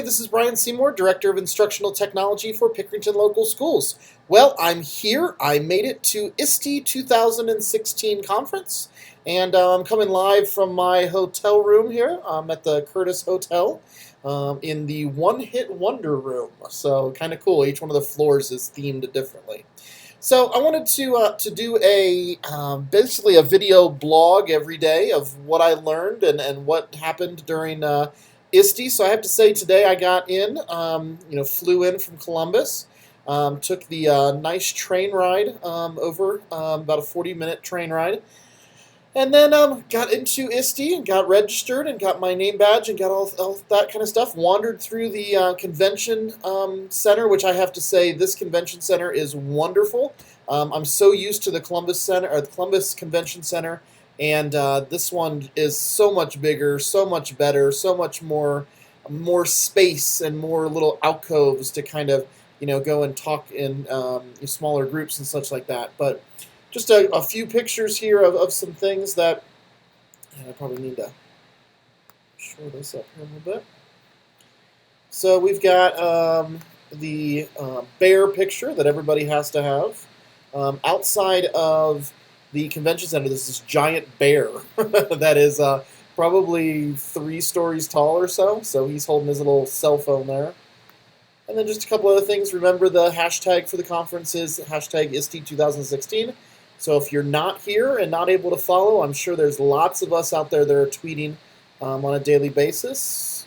this is Brian Seymour, Director of Instructional Technology for Pickerington Local Schools. Well, I'm here. I made it to ISTE 2016 conference, and I'm coming live from my hotel room here. I'm at the Curtis Hotel in the One Hit Wonder room, so kind of cool. Each one of the floors is themed differently. So I wanted to do a basically a video blog every day of what I learned and what happened during ISTE. So I have to say today I got in, flew in from Columbus, took the nice train ride over, about a 40-minute train ride, and then got into ISTE and got registered and got my name badge and got all that kind of stuff. Wandered through the convention center, which I have to say this convention center is wonderful. I'm so used to the Columbus Center or the Columbus Convention Center, and this one is so much bigger, so much better, so much more space and more little alcoves to kind of go and talk in smaller groups and such like that. But just a few pictures here of some things that I probably need to shore this up here a little bit. So we've got the bear picture that everybody has to have. Outside of the convention center, there's this giant bear that is probably 3 stories tall or so. So he's holding his little cell phone there. And then just a couple other things. Remember the hashtag for the conference is hashtag ISTE 2016. So if you're not here and not able to follow, I'm sure there's lots of us out there that are tweeting on a daily basis.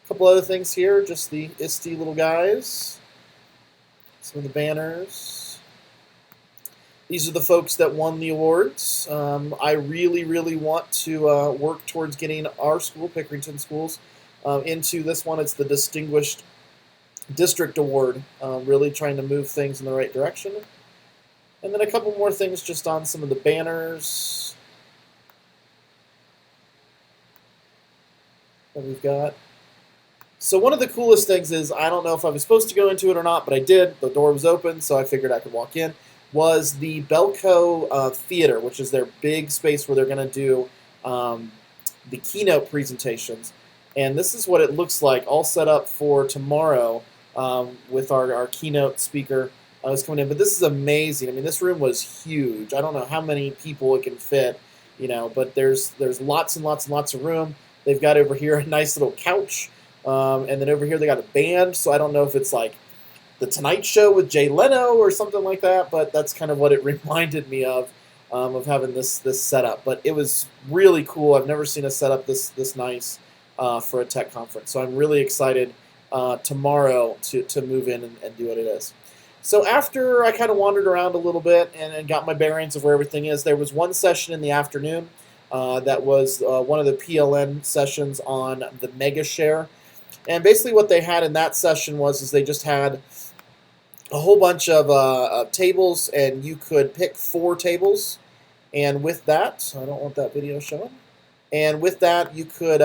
A couple other things here, just the ISTE little guys. Some of the banners. These are the folks that won the awards. I really, really want to work towards getting our school, Pickerington Schools, into this one. It's the Distinguished District Award, really trying to move things in the right direction. And then a couple more things just on some of the banners that we've got. So one of the coolest things is, I don't know if I was supposed to go into it or not, but I did. The door was open, so I figured I could walk in, was the Belco Theater, which is their big space where they're going to do the keynote presentations. And this is what it looks like, all set up for tomorrow with our keynote speaker. I was coming in, but this is amazing. I mean, this room was huge. I don't know how many people it can fit, but there's lots and lots and lots of room. They've got over here a nice little couch, and then over here they got a band. So I don't know if it's like the Tonight Show with Jay Leno or something like that, but that's kind of what it reminded me of having this setup. But it was really cool. I've never seen a setup this nice for a tech conference. So I'm really excited tomorrow to move in and do what it is. So after I kind of wandered around a little bit and got my bearings of where everything is, there was one session in the afternoon that was one of the PLN sessions on the MegaShare. And basically what they had in that session is they just had a whole bunch of tables, and you could pick 4 tables. And with that, I don't want that video showing. And with that, you could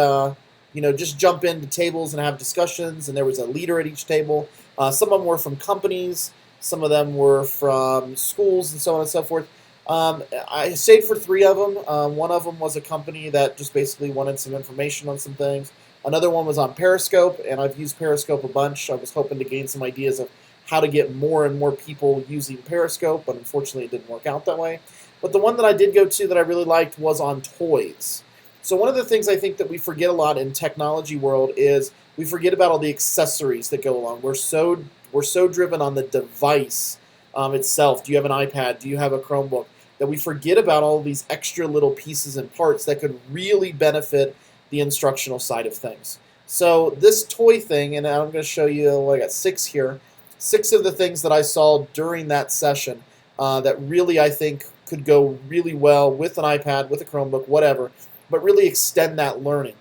just jump into tables and have discussions, and there was a leader at each table. Some of them were from companies. Some of them were from schools and so on and so forth. I stayed for 3 of them. One of them was a company that just basically wanted some information on some things. Another one was on Periscope, and I've used Periscope a bunch. I was hoping to gain some ideas of how to get more and more people using Periscope, but unfortunately it didn't work out that way. But the one that I did go to that I really liked was on toys. So one of the things I think that we forget a lot in technology world is we forget about all the accessories that go along. We're so driven on the device itself. Do you have an iPad? Do you have a Chromebook? That we forget about all these extra little pieces and parts that could really benefit the instructional side of things. So this toy thing, and I'm going to show you, I got 6 here, 6 of the things that I saw during that session that really I think could go really well with an iPad, with a Chromebook, whatever, but really extend that learning.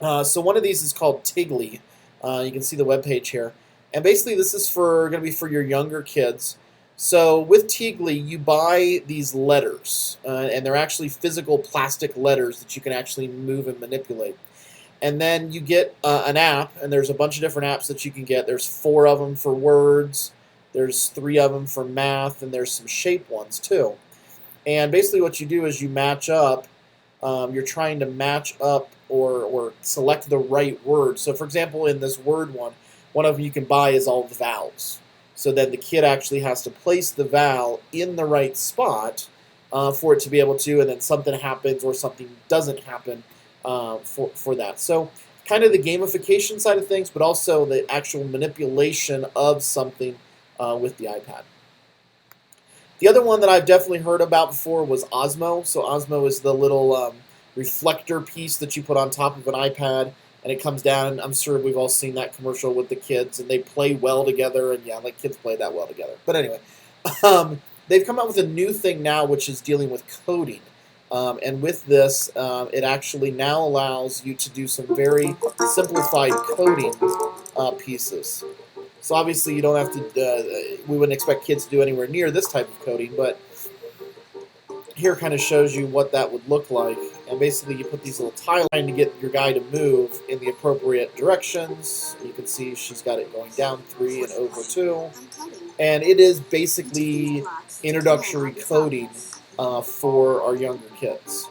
So one of these is called Tigly. You can see the webpage here. And basically this is going to be for your younger kids. So with Tigly, you buy these letters, and they're actually physical plastic letters that you can actually move and manipulate. And then you get an app, and there's a bunch of different apps that you can get. There's 4 of them for words, there's 3 of them for math, and there's some shape ones too. And basically what you do is you match up you're trying to match up or select the right word. So, for example, in this word one of them you can buy is all the vowels. So then the kid actually has to place the vowel in the right spot for it to be able to, and then something happens or something doesn't happen for that. So kind of the gamification side of things, but also the actual manipulation of something with the iPad. The other one that I've definitely heard about before was Osmo. So Osmo is the little reflector piece that you put on top of an iPad, and it comes down. I'm sure we've all seen that commercial with the kids, and they play well together. And yeah, like kids play that well together. But anyway, they've come out with a new thing now, which is dealing with coding. And with this, it actually now allows you to do some very simplified coding pieces. So obviously you don't have to, we wouldn't expect kids to do anywhere near this type of coding, but here kind of shows you what that would look like. And basically you put these little tile lines to get your guy to move in the appropriate directions. You can see she's got it going down 3 and over 2. And it is basically introductory coding for our younger kids.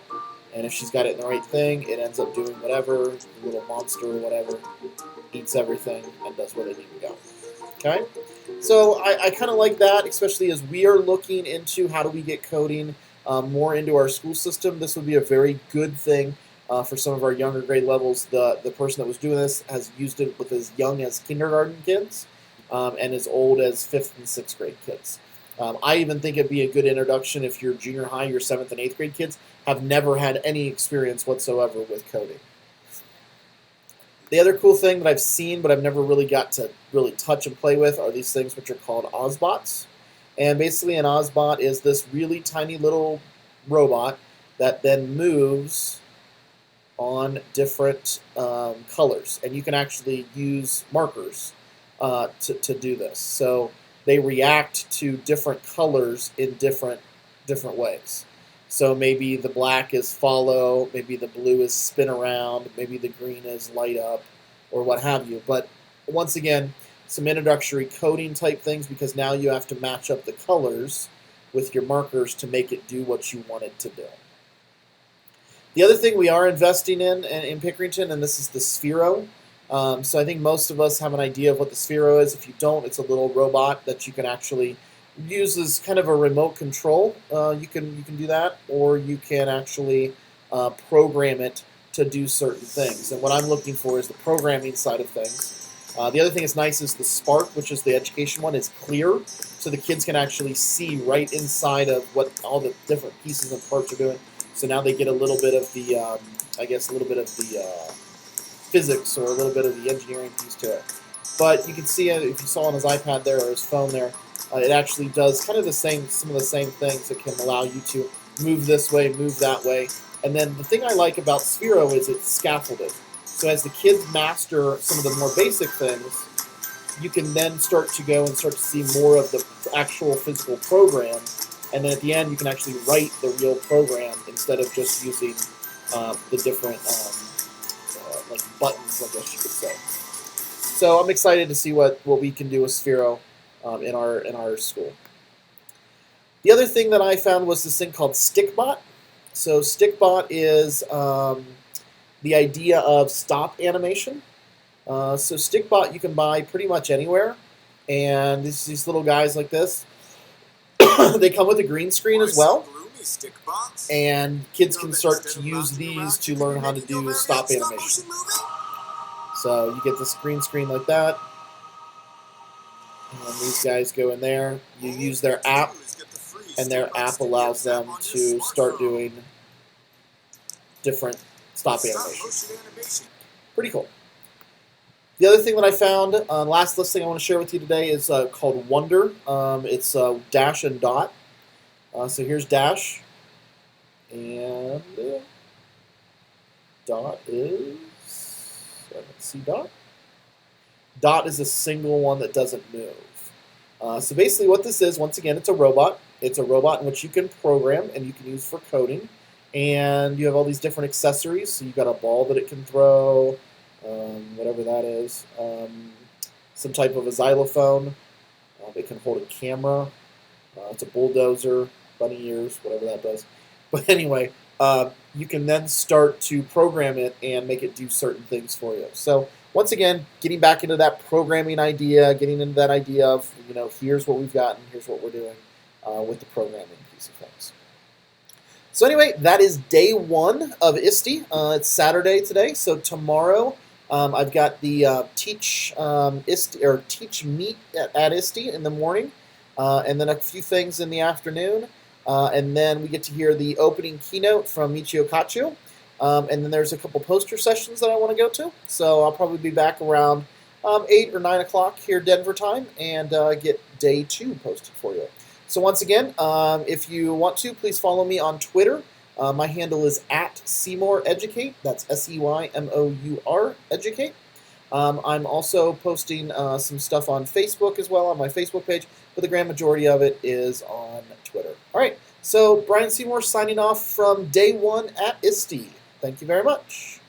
And if she's got it in the right thing, it ends up doing whatever, the little monster or whatever, eats everything and does where they need to go. Okay? So I kind of like that, especially as we are looking into how do we get coding more into our school system. This would be a very good thing for some of our younger grade levels. The person that was doing this has used it with as young as kindergarten kids and as old as 5th and 6th grade kids. I even think it'd be a good introduction if your junior high, your 7th and 8th grade kids have never had any experience whatsoever with coding. The other cool thing that I've seen, but I've never really got to really touch and play with, are these things which are called Ozbots. And basically an Ozbot is this really tiny little robot that then moves on different colors. And you can actually use markers to do this. So they react to different colors in different ways. So maybe the black is follow, maybe the blue is spin around, maybe the green is light up, or what have you. But once again, some introductory coding type things, because now you have to match up the colors with your markers to make it do what you want it to do. The other thing we are investing in Pickerington, and this is the Sphero. So I think most of us have an idea of what the Sphero is. If you don't, it's a little robot that you can actually use as kind of a remote control. You can do that, or you can actually program it to do certain things. And what I'm looking for is the programming side of things. The other thing that's nice is the Spark, which is the education one, is clear, so the kids can actually see right inside of what all the different pieces and parts are doing. So now they get a little bit of the, I guess, a little bit of the physics or a little bit of the engineering piece to it. But you can see, if you saw on his iPad there or his phone there, it actually does kind of some of the same things. It can allow you to move this way, move that way. And then the thing I like about Sphero is it's scaffolded. So as the kids master some of the more basic things, you can then start to see more of the actual physical program. And then at the end, you can actually write the real program instead of just using the different like buttons, I guess you could say. So I'm excited to see what we can do with Sphero in our school. The other thing that I found was this thing called StickBot. So StickBot is the idea of stop animation. So StickBot you can buy pretty much anywhere, and these little guys like this. They come with a green screen as well, and kids can start to use these to learn how to do stop animation. So you get this green screen like that, and these guys go in there. You use their app, and their app allows them to start doing different stop animation. Pretty cool. The other thing that I found, last listing I want to share with you today is called Wonder. It's Dash and Dot. So here's Dash, and Dot is, let's see, Dot. Dot is a single one that doesn't move. So basically what this is, once again, it's a robot. It's a robot in which you can program and you can use for coding. And you have all these different accessories. So you've got a ball that it can throw, whatever that is. Some type of a xylophone. It can hold a camera. It's a bulldozer, bunny ears, whatever that does. But anyway, you can then start to program it and make it do certain things for you. So once again, getting back into that programming idea, getting into that idea of, here's what we've got and here's what we're doing with the programming piece of things. So anyway, that is day one of ISTE. It's Saturday today, so tomorrow I've got the teach meet at ISTE in the morning, and then a few things in the afternoon, and then we get to hear the opening keynote from Michio Kaku, and then there's a couple poster sessions that I want to go to. So I'll probably be back around 8 or 9 o'clock here Denver time and get day 2 posted for you. So once again, if you want to, please follow me on Twitter. My handle is @SeymourEducate. That's SEYMOUR Educate. I'm also posting some stuff on Facebook as well, on my Facebook page, but the grand majority of it is on Twitter. All right, so Brian Seymour signing off from day 1 at ISTE. Thank you very much.